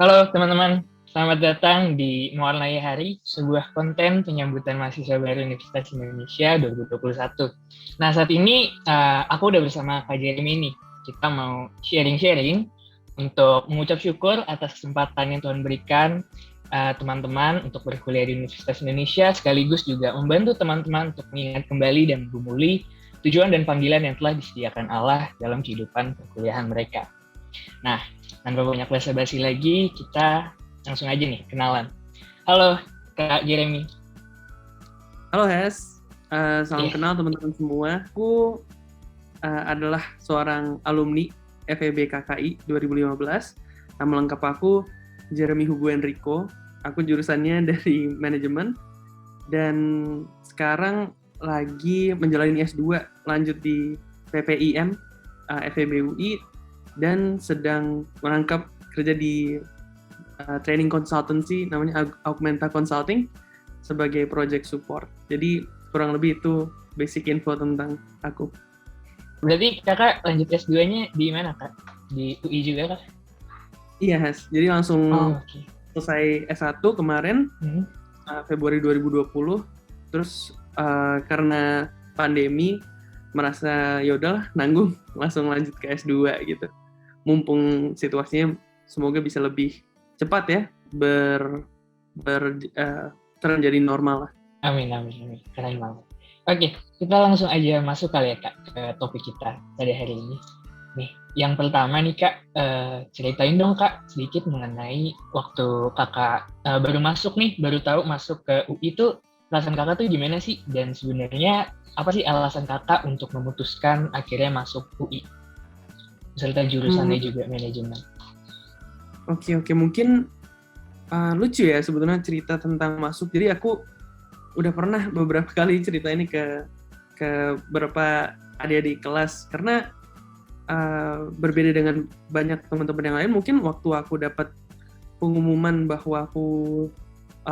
Halo teman-teman, selamat datang di Mewarnai Hari, sebuah konten penyambutan mahasiswa baru Universitas Indonesia 2021. Nah, saat ini aku udah bersama Kak Jeremy nih. Kita mau sharing-sharing untuk mengucap syukur atas kesempatan yang Tuhan berikan teman-teman untuk berkuliah di Universitas Indonesia, sekaligus juga membantu teman-teman untuk mengingat kembali dan menggumuli tujuan dan panggilan yang telah disediakan Allah dalam kehidupan perkuliahan mereka. Nah, tanpa banyak basa-basi lagi, kita langsung aja nih kenalan. Halo, Kak Jeremy. Halo Hes, salam kenal teman-teman semua. Aku adalah seorang alumni FEB KKI 2015. Nama lengkap aku Jeremy Hugo Enrico. Aku jurusannya dari manajemen dan sekarang lagi menjalani S2 lanjut di PPIM FEB UI dan sedang merangkap kerja di training consultancy namanya Augmenta Consulting sebagai project support. Jadi kurang lebih itu basic info tentang aku. Berarti kakak lanjut S2-nya di mana, Kak? Di UI juga, Kak? Iya, Has. Jadi langsung selesai S1 kemarin, Februari 2020. Terus karena pandemi, merasa yaudahlah nanggung, langsung lanjut ke S2 gitu. Mumpung situasinya semoga bisa lebih cepat ya, jadi normal lah. Amin. Keren banget. Oke, kita langsung aja masuk kali ya, Kak, ke topik kita pada hari ini. Nih, yang pertama nih, Kak, ceritain dong, Kak, sedikit mengenai waktu kakak baru tahu masuk ke UI itu, perasaan kakak tuh gimana sih? Dan sebenarnya apa sih alasan kakak untuk memutuskan akhirnya masuk UI? Beserta jurusannya juga manajemen. Oke, mungkin lucu ya sebetulnya cerita tentang masuk. Jadi aku udah pernah beberapa kali cerita ini ke beberapa adik-adik kelas karena berbeda dengan banyak teman-teman yang lain. Mungkin waktu aku dapat pengumuman bahwa aku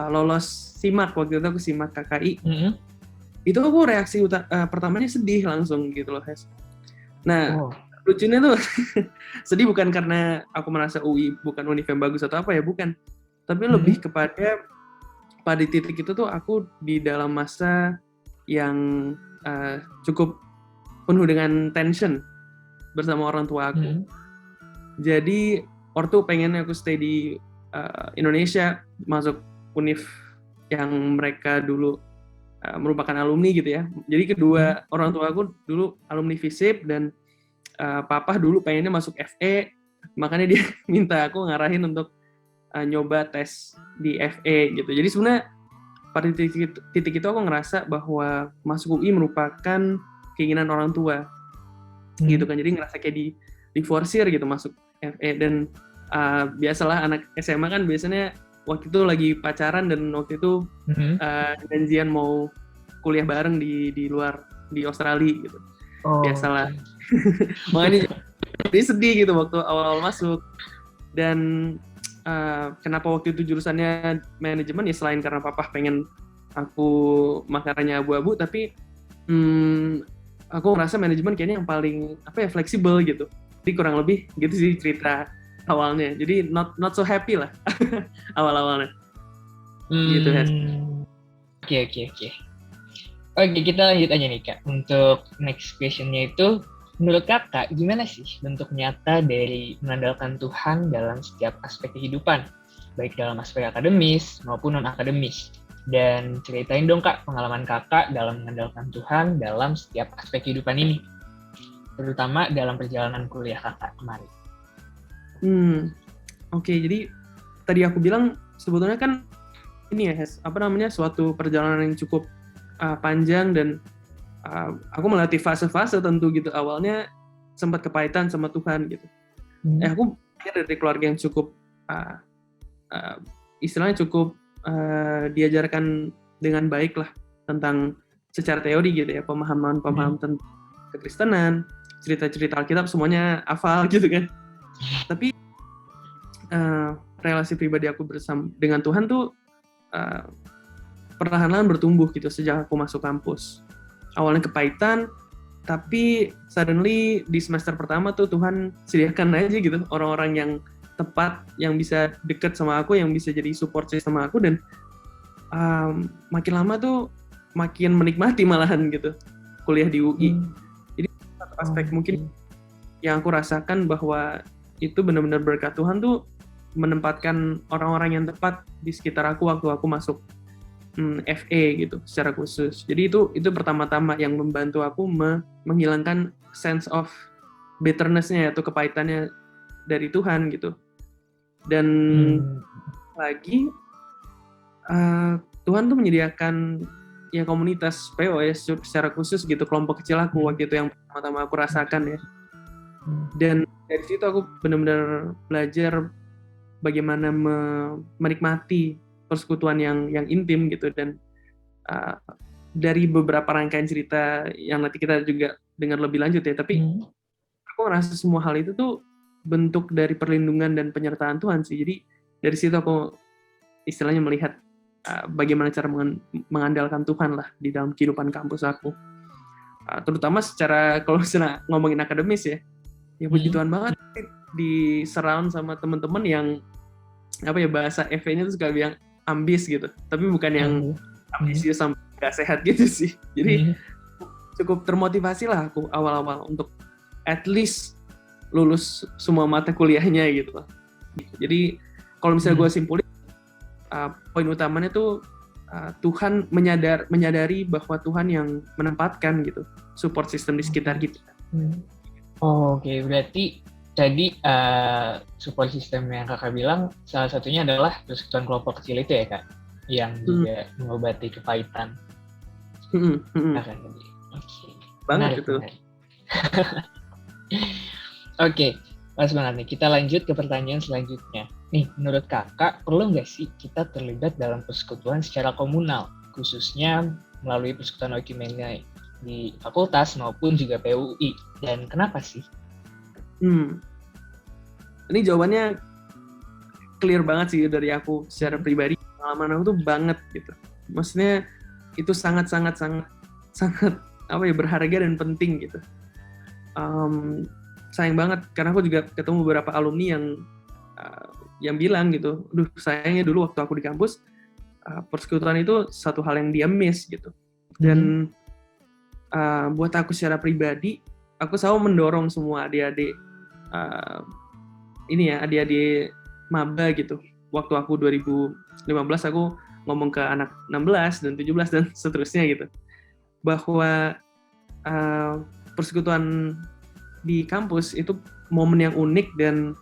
lolos SIMAK, waktu itu aku SIMAK KKI, itu aku reaksi pertamanya sedih langsung gitu loh, Hes. Nah, lucunya tuh sedih bukan karena aku merasa UI bukan univ yang bagus atau apa ya, bukan. Tapi lebih kepada pada titik itu tuh aku di dalam masa yang cukup penuh dengan tension bersama orang tua aku. Jadi ortu pengennya aku stay di Indonesia, masuk univ yang mereka dulu merupakan alumni gitu ya. Jadi kedua orang tua aku dulu alumni FISIP dan papa dulu pengennya masuk FE, makanya dia minta aku ngarahin untuk nyoba tes di FE gitu. Jadi sebenarnya pada titik itu aku ngerasa bahwa masuk UI merupakan keinginan orang tua gitu kan. Jadi ngerasa kayak diforsir gitu masuk FE. Dan biasalah anak SMA kan biasanya waktu itu lagi pacaran dan waktu itu janjian mau kuliah bareng di luar, di Australia gitu. Biasalah. Makanya jadi sedih gitu waktu awal-awal masuk. Dan kenapa waktu itu jurusannya manajemen ya selain karena papa pengen aku makanannya abu-abu, tapi aku ngerasa manajemen kayaknya yang paling fleksibel gitu. Jadi kurang lebih gitu sih cerita awalnya. Jadi not so happy lah awal-awalnya. Gitu ya. Oke, kita lanjut aja nih, Kak. Untuk next question-nya itu, menurut kakak, gimana sih bentuk nyata dari mengandalkan Tuhan dalam setiap aspek kehidupan, baik dalam aspek akademis maupun non-akademis? Dan ceritain dong, Kak, pengalaman kakak dalam mengandalkan Tuhan dalam setiap aspek kehidupan ini, terutama dalam perjalanan kuliah kakak kemarin. Oke, jadi tadi aku bilang sebetulnya kan ini ya, suatu perjalanan yang cukup panjang dan aku melatih fase-fase tentu gitu. Awalnya sempat kepahitan sama Tuhan gitu. Aku dari keluarga yang cukup istilahnya cukup diajarkan dengan baik lah tentang secara teori gitu ya, pemahaman tentang kekristenan, cerita-cerita Alkitab semuanya hafal gitu kan. Tapi relasi pribadi aku dengan Tuhan tuh perlahan-lahan bertumbuh gitu sejak aku masuk kampus. Awalnya kepahitan, tapi suddenly di semester pertama tuh Tuhan sediakan aja gitu orang-orang yang tepat, yang bisa deket sama aku, yang bisa jadi support system aku, dan makin lama tuh makin menikmati malahan gitu kuliah di UI. Jadi satu aspek mungkin yang aku rasakan bahwa itu benar-benar berkat Tuhan tuh menempatkan orang-orang yang tepat di sekitar aku waktu aku masuk FE gitu secara khusus. Jadi itu pertama-tama yang membantu aku menghilangkan sense of bitterness-nya atau kepahitannya dari Tuhan gitu. Dan lagi Tuhan tuh menyediakan ya komunitas PO ya secara khusus gitu, kelompok kecil aku waktu itu yang pertama-tama aku rasakan ya. Dan dari situ aku benar-benar belajar bagaimana menikmati persekutuan yang intim gitu. Dan dari beberapa rangkaian cerita yang nanti kita juga dengar lebih lanjut ya, tapi aku ngerasa semua hal itu tuh bentuk dari perlindungan dan penyertaan Tuhan sih. Jadi dari situ aku istilahnya melihat bagaimana cara mengandalkan Tuhan lah di dalam kehidupan kampus aku. Terutama secara kalau misalnya ngomongin akademis ya puji Tuhan banget di surround sama teman-teman yang bahasa FE-nya tuh suka bilang ambis gitu, tapi bukan yang ambisius sampai gak sehat gitu sih. Jadi cukup termotivasi lah aku awal-awal untuk at least lulus semua mata kuliahnya gitu. Jadi kalau misalnya gue simpulin, poin utamanya tuh Tuhan menyadari bahwa Tuhan yang menempatkan gitu support system di sekitar kita. Oke, berarti tadi support system yang kakak bilang salah satunya adalah persekutuan kelompok kecil itu ya kak, yang juga mengobati kepahitan. Oke, banget itu. Oke, pas banget nih. Kita lanjut ke pertanyaan selanjutnya. Nih, menurut kakak, perlu nggak sih kita terlibat dalam persekutuan secara komunal, khususnya melalui persekutuan Oikumene di fakultas maupun juga PUI? Dan kenapa sih? Ini jawabannya clear banget sih dari aku secara pribadi. Pengalaman aku tuh banget gitu. Maksudnya itu sangat berharga dan penting gitu. Sayang banget karena aku juga ketemu beberapa alumni yang bilang gitu, sayangnya dulu waktu aku di kampus persekutuan itu satu hal yang dia miss gitu. Dan buat aku secara pribadi, aku selalu mendorong semua adik-adik adik-adik maba gitu. Waktu aku 2015 aku ngomong ke anak 16 dan 17 dan seterusnya gitu, bahwa persekutuan di kampus itu momen yang unik dan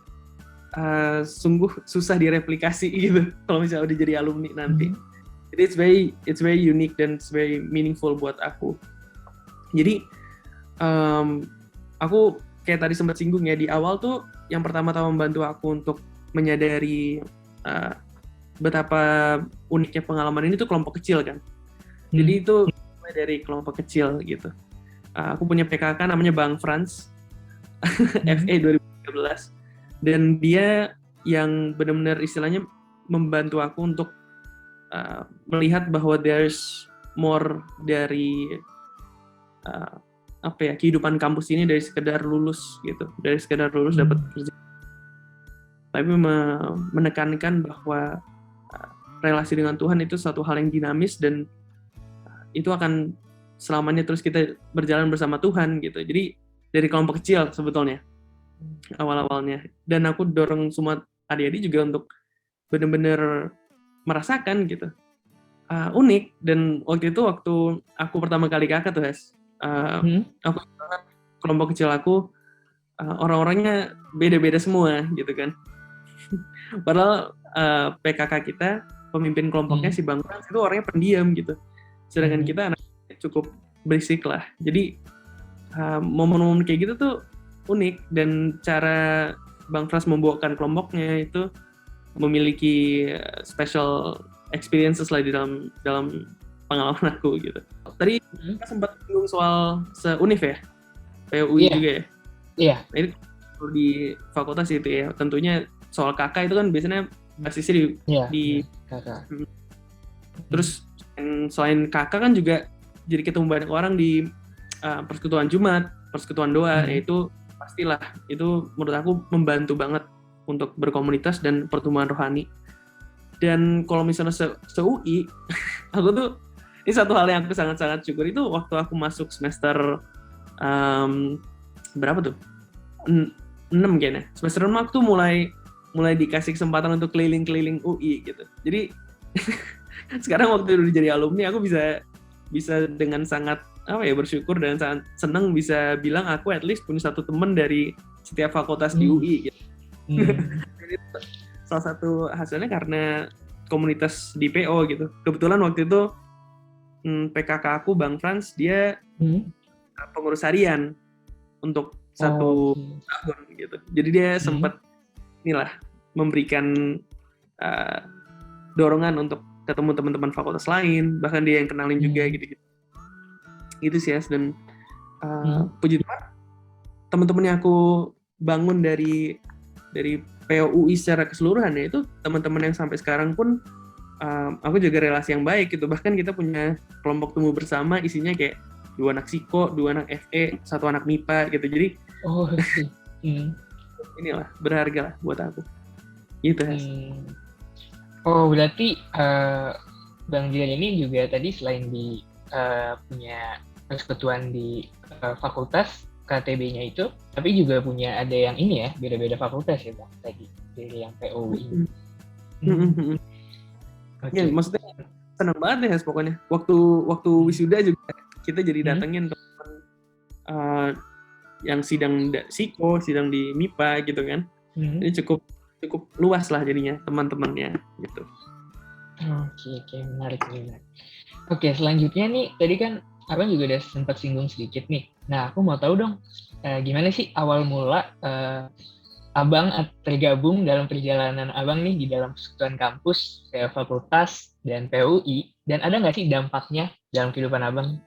sungguh susah direplikasi gitu kalau misalnya udah jadi alumni nanti. Jadi it's very unique dan it's very meaningful buat aku. Jadi aku kayak tadi sempat singgung ya, di awal tuh yang pertama-tama membantu aku untuk menyadari betapa uniknya pengalaman ini tuh kelompok kecil kan. Jadi itu dari kelompok kecil gitu. Aku punya PKK namanya Bang Franz, FE 2013, dan dia yang benar-benar istilahnya membantu aku untuk melihat bahwa there's more dari kehidupan kampus ini dari sekedar lulus gitu, dari sekedar lulus dapat kerja, tapi menekankan bahwa relasi dengan Tuhan itu satu hal yang dinamis dan itu akan selamanya terus kita berjalan bersama Tuhan gitu. Jadi dari kelompok kecil sebetulnya awal-awalnya, dan aku dorong semua adik-adik juga untuk benar-benar merasakan gitu unik. Dan waktu aku pertama kali kakak tuh aku kelompok kecil aku orang-orangnya beda-beda semua gitu kan. Padahal PKK kita, pemimpin kelompoknya si Bang Frans itu orangnya pendiam gitu, sedangkan kita anaknya cukup berisik lah. Jadi momen-momen kayak gitu tuh unik, dan cara Bang Frans membawakan kelompoknya itu memiliki special experiences lah di dalam pengalaman aku gitu. Tadi kita sempat bingung soal se-univ ya, PUI juga ya. Iya. Nah, ini di fakultas itu ya, tentunya soal kakak itu kan biasanya basisnya di kakak. Terus selain kakak kan juga jadi ketemu banyak orang di persekutuan Jumat, persekutuan doa, yaitu pastilah itu menurut aku membantu banget untuk berkomunitas dan pertumbuhan rohani. Dan kalau misalnya se-UI, aku tuh, ini satu hal yang aku sangat-sangat syukur itu waktu aku masuk semester berapa tuh? 6 kayaknya. Semester 6 aku tuh mulai dikasih kesempatan untuk keliling-keliling UI gitu. Jadi sekarang waktu udah jadi alumni aku bisa dengan sangat bersyukur dan sangat senang bisa bilang aku at least punya satu teman dari setiap fakultas di UI gitu. Salah satu hasilnya karena komunitas di PO gitu. Kebetulan waktu itu PKK aku Bang Frans dia pengurus harian untuk 1 tahun gitu. Jadi dia sempat memberikan dorongan untuk ketemu teman-teman fakultas lain, bahkan dia yang kenalin juga gitu. Gitu sih ya. Dan puji Tuhan teman-teman yang aku bangun dari POUI secara keseluruhan ya itu teman-teman yang sampai sekarang pun aku jaga relasi yang baik gitu. Bahkan kita punya kelompok temu bersama isinya kayak 2 anak psiko, 2 anak FE, 1 anak MIPA gitu. Jadi inilah berharga lah buat aku. Gitu ya. Oh berarti Bang Dian ini juga tadi selain di punya persekutuan di fakultas KTB-nya itu, tapi juga punya ada yang ini ya, beda-beda fakultas ya Bang, tadi, dari yang POI. Ya, maksudnya senang banget ya pokoknya. Waktu wisuda juga kita jadi datengin teman yang sidang psiko, sidang di MIPA gitu kan. Ini cukup luas lah jadinya teman-temannya gitu. Oke, menarik. Oke, selanjutnya nih, tadi kan Abang juga udah sempat singgung sedikit nih. Nah, aku mau tahu dong, gimana sih awal mula Abang tergabung dalam perjalanan Abang nih di dalam persekutuan kampus, fakultas, dan PUI, dan ada nggak sih dampaknya dalam kehidupan Abang?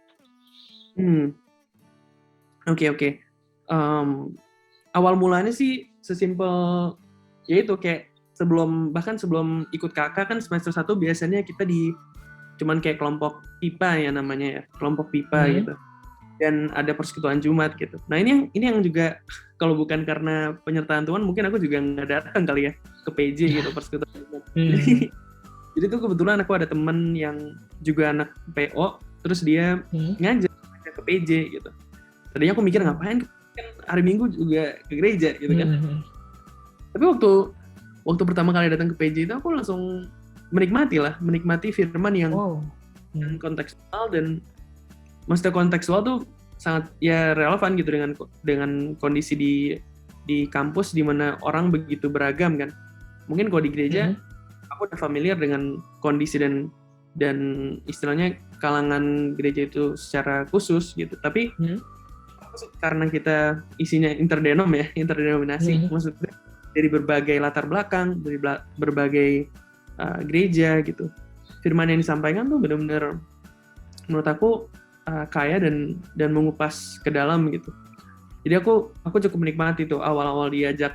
Oke. Awal mulanya sih sesimpel, yaitu kayak sebelum ikut kakak kan semester 1 biasanya kita cuman kayak kelompok PIPA ya namanya ya, kelompok PIPA gitu. Dan ada persekutuan Jumat gitu. Nah ini yang juga kalau bukan karena penyertaan Tuhan mungkin aku juga nggak datang kali ya ke PJ gitu, persekutuan Jumat. Jadi tuh kebetulan aku ada temen yang juga anak PO, terus dia ngajak ke PJ gitu. Tadinya aku mikir ngapain, kan hari Minggu juga ke gereja gitu kan. Tapi waktu pertama kali datang ke PJ itu aku langsung menikmati firman yang kontekstual, dan maksudnya kontekstual tuh sangat ya relevan gitu dengan kondisi di kampus di mana orang begitu beragam kan. Mungkin kalau di gereja aku udah familiar dengan kondisi dan istilahnya kalangan gereja itu secara khusus gitu. Tapi karena kita isinya interdenominasi, maksudnya dari berbagai latar belakang, dari berbagai gereja gitu. Firman yang disampaikan tuh benar-benar menurut aku kaya dan mengupas ke dalam gitu. Jadi aku cukup menikmati tuh awal-awal diajak,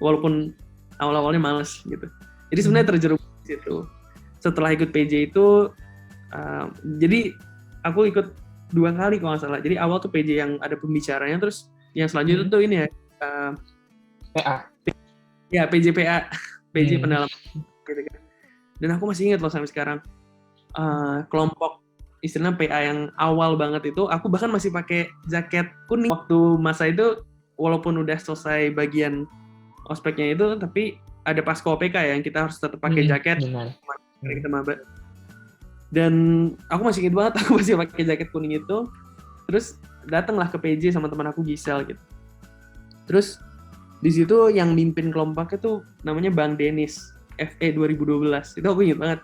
walaupun awal-awalnya males gitu. Jadi sebenarnya terjerumus di situ. Setelah ikut PJ itu, jadi aku ikut 2 kali kalau nggak salah. Jadi awal tuh PJ yang ada pembicaranya, terus yang selanjutnya tuh ini ya PA. Ya PJ pendalaman gitu kan. Dan aku masih ingat loh sampai sekarang kelompok istilahnya PA yang awal banget itu, aku bahkan masih pakai jaket kuning waktu masa itu, walaupun udah selesai bagian ospeknya itu, tapi ada Pasko OPK ya yang kita harus tetap pakai jaket kita maba. Dan aku masih ingat banget aku masih pakai jaket kuning itu, terus datanglah ke PJ sama teman aku Gisel gitu. Terus di situ yang mimpin kelompoknya tuh namanya Bang Denis, FE 2012. Itu aku ingat banget.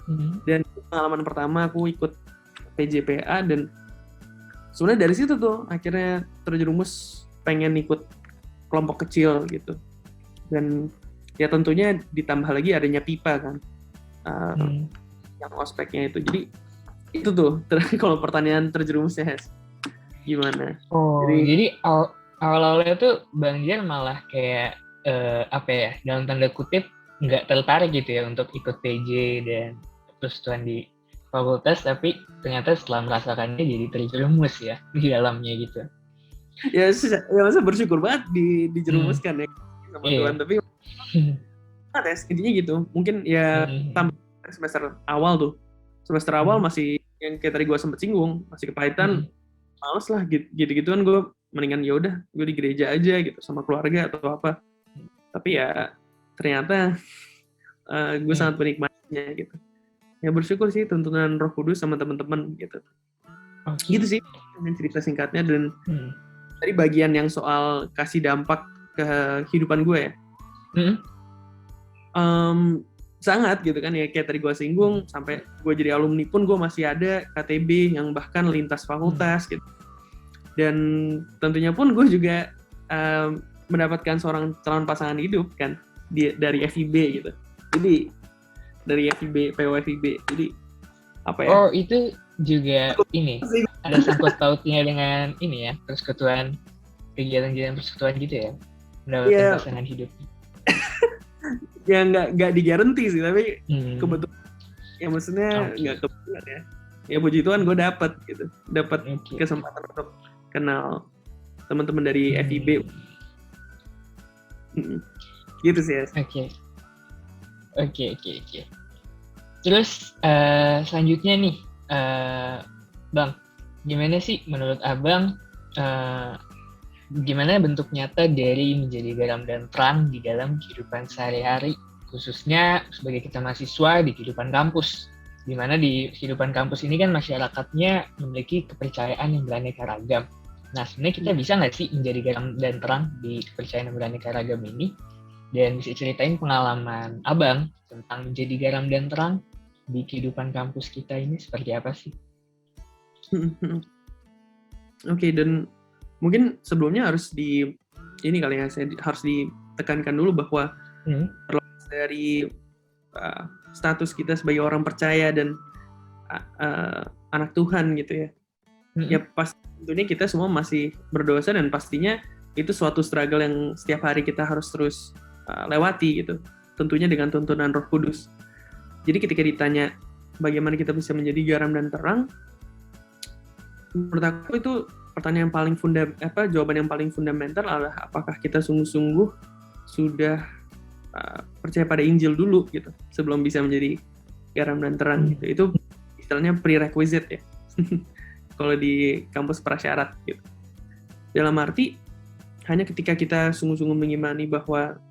Dan pengalaman pertama aku ikut PJPA, dan sebenarnya dari situ tuh akhirnya terjerumus pengen ikut kelompok kecil gitu. Dan ya tentunya ditambah lagi adanya PIPA kan, yang ospeknya itu. Jadi itu tuh kalau pertanyaan terjerumusnya gimana? Jadi awal-awalnya tuh Bang Dian malah kayak dalam tanda kutip nggak tertarik gitu ya untuk ikut PJ dan persekutuan di fakultas, tapi ternyata setelah merasakannya jadi terjerumus ya di dalamnya gitu. Ya masa bersyukur banget dijerumuskan ya sama Tuhan, tapi tes intinya gitu. Mungkin ya tambah semester awal masih yang kayak tadi gue sempet singgung, masih kepahitan, males lah gitu-gituan. Gue mendingan ya udah gue di gereja aja gitu sama keluarga atau apa. Tapi ya ternyata gue sangat menikmatinya gitu. Ya bersyukur sih tuntunan Roh Kudus sama teman-teman gitu. Gitu sih cerita singkatnya. Dan tadi bagian yang soal kasih dampak ke kehidupan gue ya. Sangat gitu kan ya, kayak tadi gue singgung, sampai gue jadi alumni pun gue masih ada KTB yang bahkan lintas fakultas gitu. Dan tentunya pun gue juga mendapatkan seorang calon pasangan hidup kan dari FIB gitu. Jadi dari FIB, PO FIB. Jadi apa ya? Oh, itu juga ini ada sangkut pautnya dengan ini ya, persekutuan, kegiatan-kegiatan persekutuan gitu ya, mendapatkan pasangan hidup. Ya nggak digaranti sih, tapi kebetulan ya maksudnya nggak kebetulan ya. Ya puji Tuhan gue dapat kesempatan untuk kenal teman-teman dari FIB. Gitu sih ya. Oke. Terus selanjutnya nih, Bang, gimana sih menurut Abang gimana bentuk nyata dari menjadi garam dan terang di dalam kehidupan sehari-hari, khususnya sebagai kita mahasiswa di kehidupan kampus, di mana di kehidupan kampus ini kan masyarakatnya memiliki kepercayaan yang beraneka ragam. Nah, sebenarnya kita bisa nggak sih menjadi garam dan terang di kepercayaan yang beraneka ragam ini? Dan bisa ceritain pengalaman Abang tentang menjadi garam dan terang di kehidupan kampus kita ini seperti apa sih? Oke, dan mungkin sebelumnya harus harus ditekankan dulu bahwa terlepas dari status kita sebagai orang percaya dan anak Tuhan gitu ya, ya pasti tentunya kita semua masih berdosa dan pastinya itu suatu struggle yang setiap hari kita harus terus lewati gitu, tentunya dengan tuntunan Roh Kudus. Jadi ketika ditanya bagaimana kita bisa menjadi garam dan terang, menurut aku itu pertanyaan yang paling jawaban yang paling fundamental adalah apakah kita sungguh-sungguh sudah percaya pada Injil dulu gitu sebelum bisa menjadi garam dan terang gitu. Itu istilahnya prerequisite ya. Kalau di kampus prasyarat gitu. Dalam arti hanya ketika kita sungguh-sungguh mengimani bahwa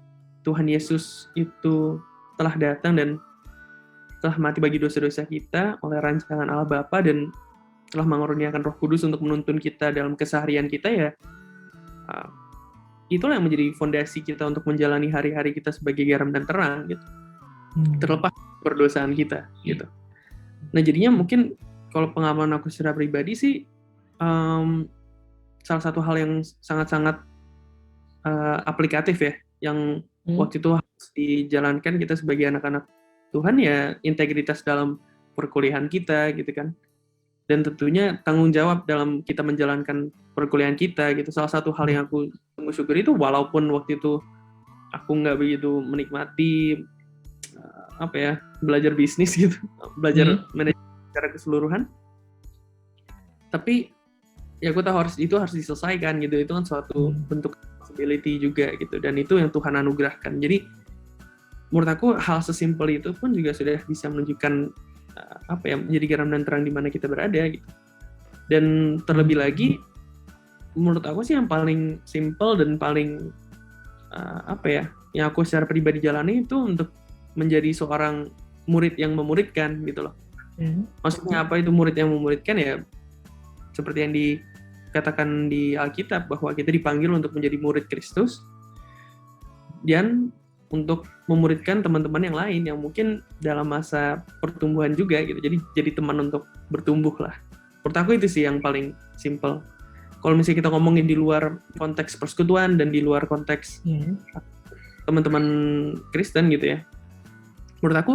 Tuhan Yesus itu telah datang dan telah mati bagi dosa-dosa kita oleh rancangan Allah Bapa dan telah mengaruniakan Roh Kudus untuk menuntun kita dalam keseharian kita ya, itulah yang menjadi fondasi kita untuk menjalani hari-hari kita sebagai garam dan terang gitu. Terlepas berdosaan kita gitu. Nah jadinya mungkin kalau pengalaman aku secara pribadi sih salah satu hal yang sangat-sangat aplikatif ya, yang waktu itu harus dijalankan kita sebagai anak-anak Tuhan ya, integritas dalam perkuliahan kita gitu kan. Dan tentunya tanggung jawab dalam kita menjalankan perkuliahan kita gitu. Salah satu hal yang aku syukuri itu walaupun waktu itu aku nggak begitu menikmati belajar bisnis gitu, belajar manajemen secara keseluruhan, tapi ya aku tahu itu harus diselesaikan gitu. Itu kan suatu bentuk responsibility juga gitu, dan itu yang Tuhan anugerahkan. Jadi menurut aku hal sesimpel itu pun juga sudah bisa menunjukkan menjadi garam dan terang di mana kita berada gitu. Dan terlebih lagi menurut aku sih yang paling simple dan paling yang aku secara pribadi jalani itu untuk menjadi seorang murid yang memuridkan gitu loh. Maksudnya apa itu murid yang memuridkan ya? Seperti yang dikatakan di Alkitab bahwa kita dipanggil untuk menjadi murid Kristus dan untuk memuridkan teman-teman yang lain yang mungkin dalam masa pertumbuhan juga gitu. Jadi teman untuk bertumbuh lah. Menurut aku itu sih yang paling simple. Kalau misalnya kita ngomongin di luar konteks persekutuan dan di luar konteks teman-teman Kristen gitu ya, menurut aku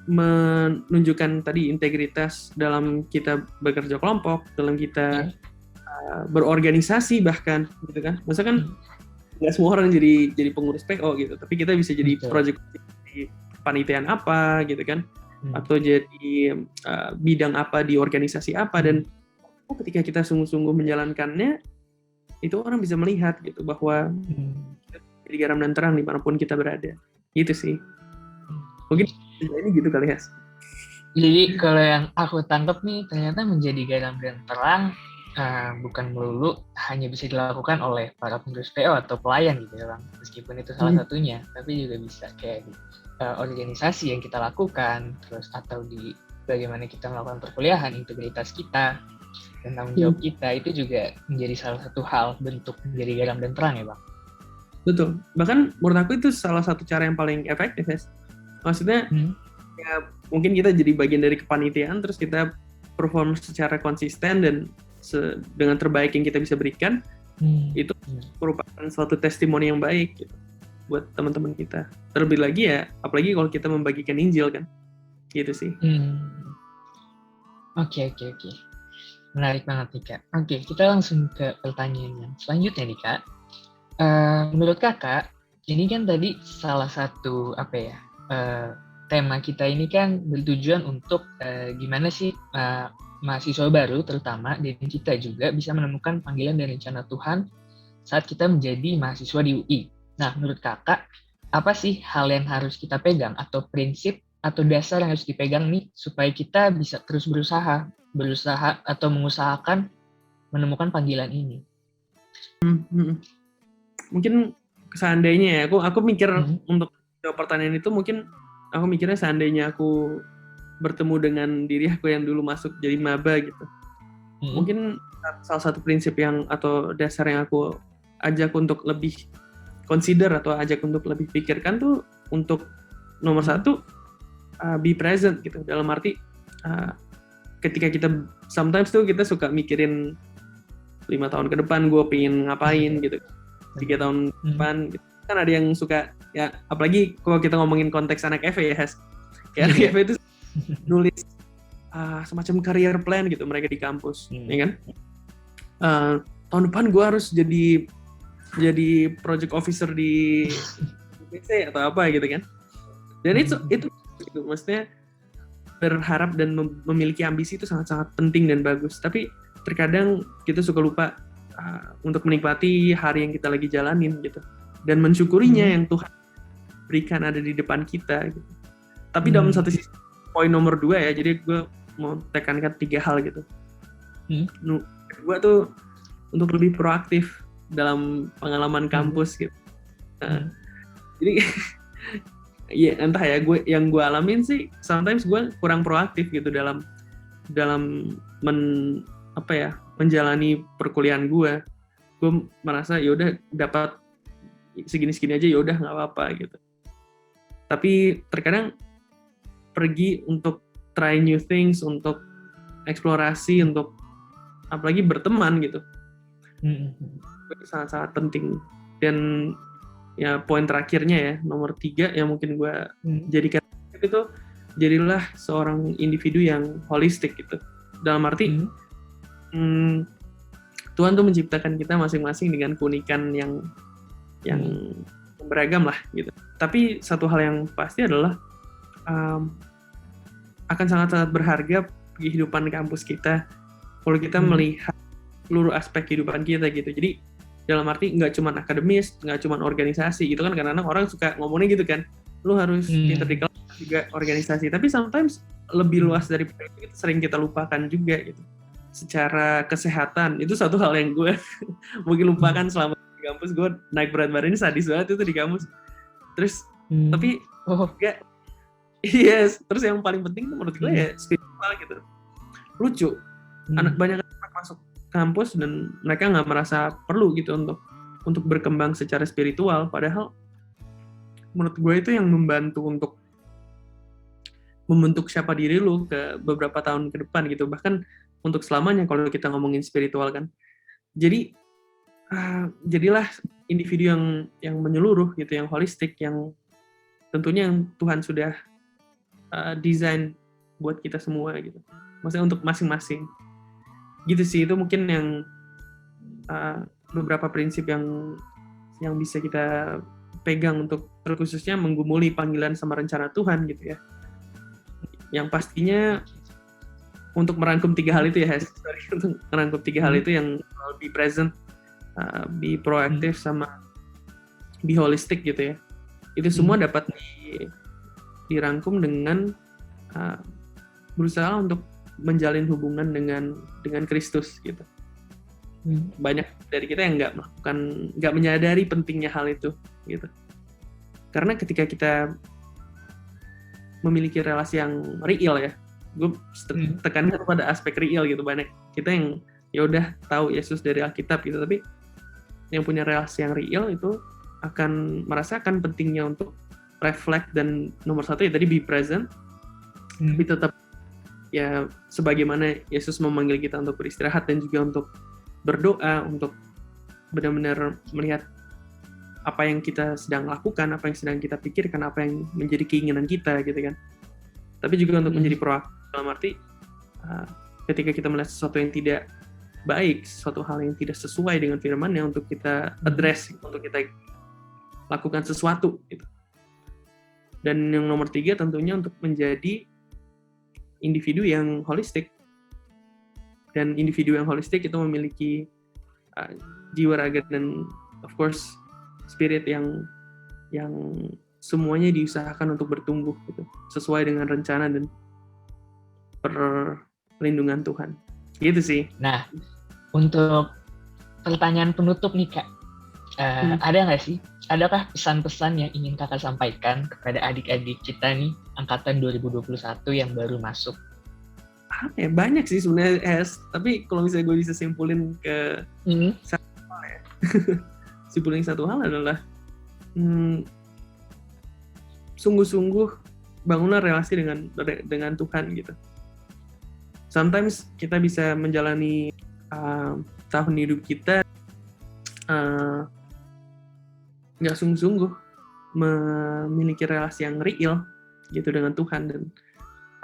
menunjukkan tadi integritas dalam kita bekerja kelompok, dalam kita berorganisasi bahkan gitu kan. Maksudnya kan nggak semua orang jadi pengurus PO gitu, tapi kita bisa jadi project di panitiaan apa gitu kan, atau jadi bidang apa di organisasi apa, dan ketika kita sungguh-sungguh menjalankannya, itu orang bisa melihat gitu bahwa jadi garam dan terang dimanapun kita berada. Gitu sih. Mungkin ini gitu kali ya. Jadi kalau yang aku tangkap nih, ternyata menjadi garam dan terang bukan melulu hanya bisa dilakukan oleh para pengurus PO atau pelayan gitu ya Bang. Meskipun itu salah satunya, tapi juga bisa kayak di organisasi yang kita lakukan, terus atau di bagaimana kita melakukan perkuliahan, integritas kita, dan tanggung jawab kita, itu juga menjadi salah satu hal bentuk menjadi garam dan terang ya Bang. Betul. Bahkan menurut aku itu salah satu cara yang paling efektif ya. Maksudnya ya mungkin kita jadi bagian dari kepanitiaan terus kita perform secara konsisten dan dengan terbaik yang kita bisa berikan, itu merupakan suatu testimoni yang baik gitu, buat teman-teman kita. Terlebih lagi ya, apalagi kalau kita membagikan Injil kan, gitu sih. Oke. Menarik banget nih Kak. Oke, kita langsung ke pertanyaan yang selanjutnya nih Kak. Menurut Kakak, ini kan tadi salah satu tema kita ini kan bertujuan untuk gimana sih mahasiswa baru terutama dan kita juga bisa menemukan panggilan dan rencana Tuhan saat kita menjadi mahasiswa di UI. Nah, menurut Kakak, apa sih hal yang harus kita pegang atau prinsip atau dasar yang harus dipegang nih supaya kita bisa terus berusaha atau mengusahakan menemukan panggilan ini? Mungkin seandainya ya, aku mikir untuk jawab pertanyaan itu, mungkin aku mikirnya seandainya aku bertemu dengan diri aku yang dulu masuk jadi maba gitu. Mungkin salah satu prinsip yang atau dasar yang aku ajak untuk lebih consider atau ajak untuk lebih pikirkan tuh untuk nomor satu, be present gitu. Dalam arti ketika kita sometimes tuh kita suka mikirin 5 tahun ke depan gue pengen ngapain gitu, 3 tahun ke depan gitu. Kan ada yang suka ya, apalagi kalau kita ngomongin konteks anak FE ya, kayak anak FE itu nulis semacam career plan gitu mereka di kampus, ya kan? Tahun depan gue harus jadi project officer di PC atau apa gitu kan? Dan itu gitu, maksudnya berharap dan memiliki ambisi itu sangat-sangat penting dan bagus. Tapi terkadang kita suka lupa untuk menikmati hari yang kita lagi jalanin gitu, dan mensyukurinya yang Tuhan berikan ada di depan kita gitu. Tapi dalam satu sisi, poin nomor 2 ya, jadi gue mau tekankan 3 hal gitu. Gue tuh untuk lebih proaktif dalam pengalaman kampus gitu. Jadi ya entah ya, yang gue alamin sih sometimes gue kurang proaktif gitu dalam menjalani perkuliahan gue. Gue merasa ya udah dapat segini aja ya udah nggak apa-apa gitu. Tapi terkadang pergi untuk try new things, untuk eksplorasi, untuk apalagi berteman gitu, itu sangat-sangat penting. Dan ya poin terakhirnya ya, nomor 3 yang mungkin gue jadikan itu, jadilah seorang individu yang holistik gitu. Dalam arti Tuhan tuh menciptakan kita masing-masing dengan keunikan yang beragam lah gitu. Tapi satu hal yang pasti adalah akan sangat-sangat berharga kehidupan kampus kita kalau kita melihat seluruh aspek kehidupan kita gitu. Jadi dalam arti nggak cuma akademis, nggak cuma organisasi gitu kan, kadang-kadang orang suka ngomongnya gitu kan, lu harus pinter di kelas juga organisasi, tapi sometimes lebih luas dari itu sering kita lupakan juga gitu. Secara kesehatan itu satu hal yang gue mungkin lupakan selama di kampus. Gue naik berat badan ini sadis banget itu di kampus. Terus tapi enggak, terus yang paling penting tuh menurut gue ya spiritual gitu. Lucu, banyak anak masuk kampus dan mereka nggak merasa perlu gitu untuk berkembang secara spiritual, padahal menurut gue itu yang membantu untuk membentuk siapa diri lu ke beberapa tahun ke depan gitu, bahkan untuk selamanya kalau kita ngomongin spiritual kan. Jadi jadilah individu yang menyeluruh gitu, yang holistik, yang tentunya yang Tuhan sudah desain buat kita semua gitu. Maksudnya untuk masing-masing. Gitu sih, itu mungkin yang beberapa prinsip yang bisa kita pegang untuk terkhususnya menggumuli panggilan sama rencana Tuhan gitu ya. Yang pastinya untuk merangkum 3 hal itu ya, untuk merangkum 3 hal itu yang be present, be proaktif, sama be holistic gitu ya. Itu semua dapat dirangkum dengan berusaha untuk menjalin hubungan dengan Kristus gitu. Banyak dari kita yang nggak menyadari pentingnya hal itu gitu. Karena ketika kita memiliki relasi yang real ya, gue tekankan pada aspek real gitu. Banyak kita yang ya udah tahu Yesus dari Alkitab gitu, tapi yang punya relasi yang real itu akan merasakan pentingnya untuk reflect, dan nomor satu ya tadi be present, tapi tetap ya sebagaimana Yesus memanggil kita untuk beristirahat dan juga untuk berdoa, untuk benar-benar melihat apa yang kita sedang lakukan, apa yang sedang kita pikirkan, apa yang menjadi keinginan kita gitu kan. Tapi juga untuk menjadi proaktif dalam arti ketika kita melihat sesuatu yang tidak baik, sesuatu hal yang tidak sesuai dengan firman-Nya, untuk kita address, untuk kita lakukan sesuatu gitu. Dan yang nomor 3 tentunya untuk menjadi individu yang holistik. Dan individu yang holistik itu memiliki jiwa raga dan of course spirit yang semuanya diusahakan untuk bertumbuh gitu, sesuai dengan rencana dan perlindungan Tuhan. Gitu sih. Nah, untuk pertanyaan penutup nih Kak, adakah pesan-pesan yang ingin Kakak sampaikan kepada adik-adik kita nih, angkatan 2021 yang baru masuk? Banyak sih sebenarnya, tapi kalau misalnya gue bisa simpulin ke satu hal ya. Simpulin satu hal adalah sungguh-sungguh bangunlah relasi dengan Tuhan gitu. Sometimes kita bisa menjalani tahun hidup kita nggak sungguh-sungguh memiliki relasi yang real gitu dengan Tuhan, dan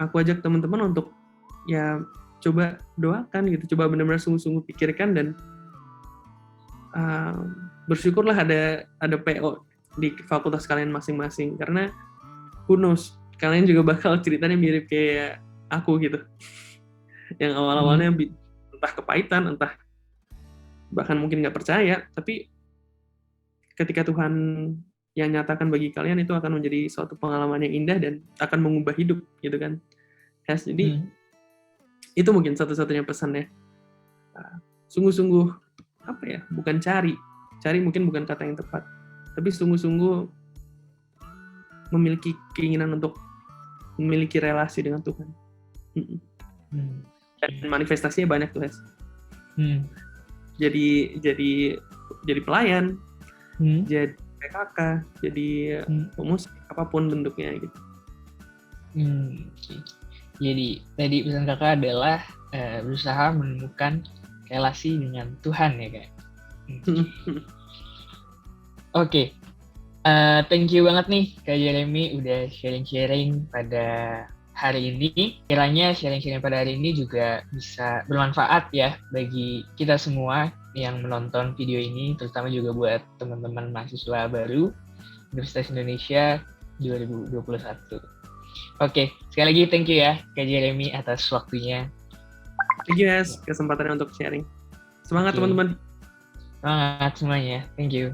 aku ajak teman-teman untuk ya coba doakan gitu, coba benar-benar sungguh-sungguh pikirkan, dan bersyukurlah ada PO di fakultas kalian masing-masing, karena who knows, kalian juga bakal ceritanya mirip kayak aku gitu. Yang awal-awalnya entah kepahitan, entah bahkan mungkin nggak percaya, tapi ketika Tuhan yang nyatakan bagi kalian, itu akan menjadi suatu pengalaman yang indah dan akan mengubah hidup gitu kan. Jadi itu mungkin satu-satunya pesannya. Sungguh-sungguh bukan cari mungkin bukan kata yang tepat, tapi sungguh-sungguh memiliki keinginan untuk memiliki relasi dengan Tuhan. Dan manifestasinya banyak tuh, jadi pelayan, jadi PKK, jadi pemusik, apapun bentuknya gitu. Jadi tadi pesan Kakak adalah berusaha menemukan relasi dengan Tuhan ya Kak. Oke. Thank you banget nih Kak Jeremy udah sharing-sharing pada hari ini. Kiranya sharing-sharing pada hari ini juga bisa bermanfaat ya bagi kita semua yang menonton video ini, terutama juga buat teman-teman mahasiswa baru Universitas Indonesia 2021. Oke, sekali lagi thank you ya Kak Jeremy atas waktunya. Thank you guys, kesempatannya untuk sharing. Semangat teman-teman. Semangat semuanya, thank you.